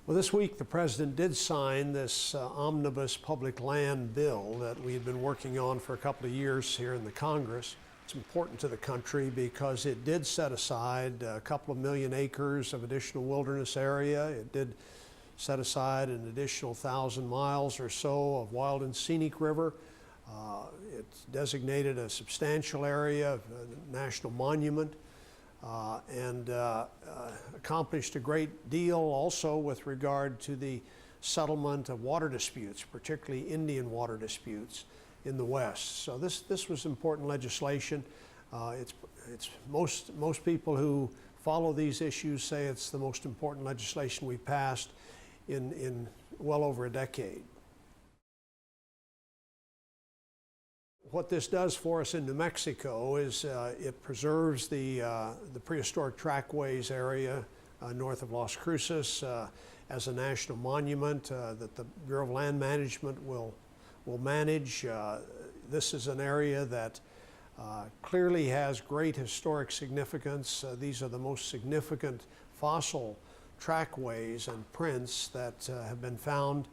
Well, this week the President did sign this Omnibus public land bill that we had been working on for a couple of years here in the Congress. It's important to the country because it did set aside a couple of million acres of additional wilderness area. It did set aside an additional 1,000 miles or so of wild and scenic river. It designated a substantial area, a national monument, and accomplished a great deal also with regard to the settlement of water disputes, particularly Indian water disputes in the West. So this was important legislation. It's most people who follow these issues say it's the most important legislation we passed in well over a decade. What this does for us in New Mexico is it preserves the prehistoric trackways area north of Las Cruces as a national monument that the Bureau of Land Management will manage. This is an area that clearly has great historic significance. These are the most significant fossil trackways and prints that have been found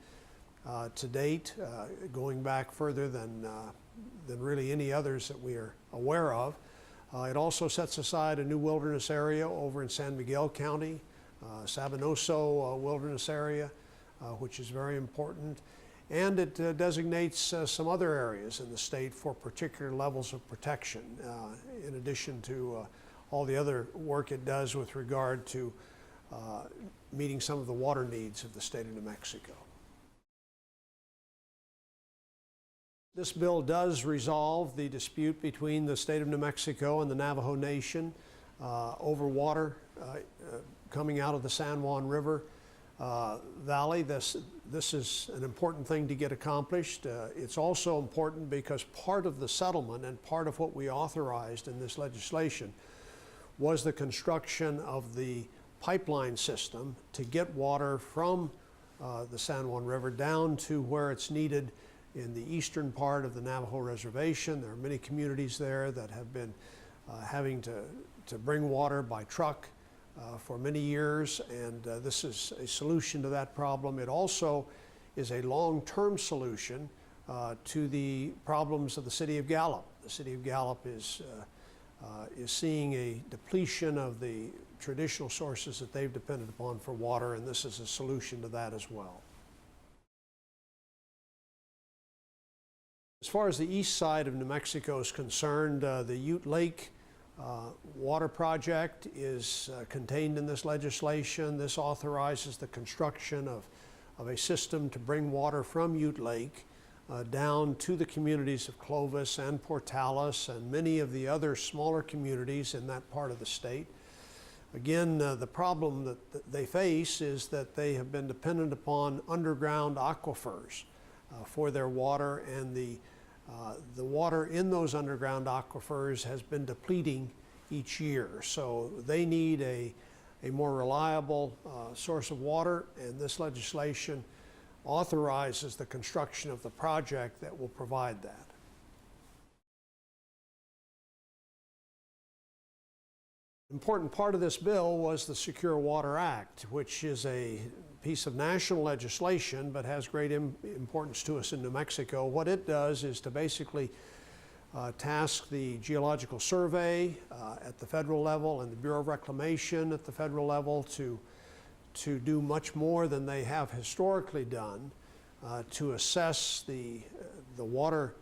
to date, going back further than really any others that we are aware of. It also sets aside a new wilderness area over in San Miguel County, Sabinoso Wilderness Area, which is very important. And it designates some other areas in the state for particular levels of protection, in addition to all the other work it does with regard to meeting some of the water needs of the state of New Mexico. This bill does resolve the dispute between the state of New Mexico and the Navajo Nation over water coming out of the San Juan River Valley. This is an important thing to get accomplished. It's also important because part of the settlement and part of what we authorized in this legislation was the construction of the pipeline system to get water from the San Juan River down to where it's needed in the eastern part of the Navajo Reservation. There are many communities there that have been having to bring water by truck for many years, and this is a solution to that problem. It also is a long-term solution to the problems of the city of Gallup. The city of Gallup is seeing a depletion of the traditional sources that they've depended upon for water, and this is a solution to that as well. As far as the east side of New Mexico is concerned, the Ute Lake water project is contained in this legislation. This authorizes the construction of a system to bring water from Ute Lake down to the communities of Clovis and Portales and many of the other smaller communities in that part of the state. Again, the problem that they face is that they have been dependent upon underground aquifers for their water, and the water in those underground aquifers has been depleting each year. So they need a more reliable source of water, and this legislation authorizes the construction of the project that will provide that. An important part of this bill was the Secure Water Act, which is a piece of national legislation but has great importance to us in New Mexico. What it does is to basically task the Geological Survey at the federal level and the Bureau of Reclamation at the federal level to do much more than they have historically done to assess the water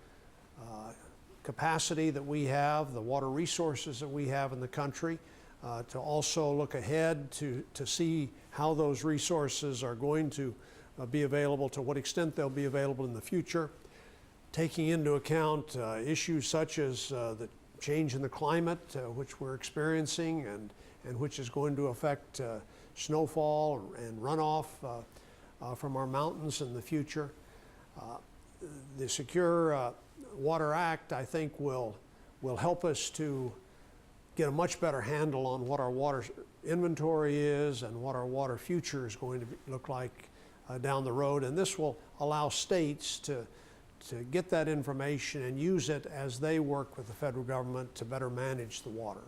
capacity that we have, the water resources that we have in the country, to also look ahead to see how those resources are going to be available, to what extent they'll be available in the future, taking into account issues such as the change in the climate, which we're experiencing and which is going to affect snowfall and runoff from our mountains in the future. The Secure Water Act, I think, will help us to get a much better handle on what our water inventory is and what our water future is going to look like down the road. And this will allow states to get that information and use it as they work with the federal government to better manage the water.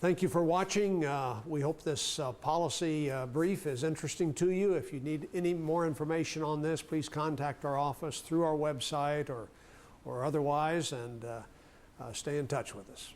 Thank you for watching. We hope this policy brief is interesting to you. If you need any more information on this, please contact our office through our website or otherwise, and stay in touch with us.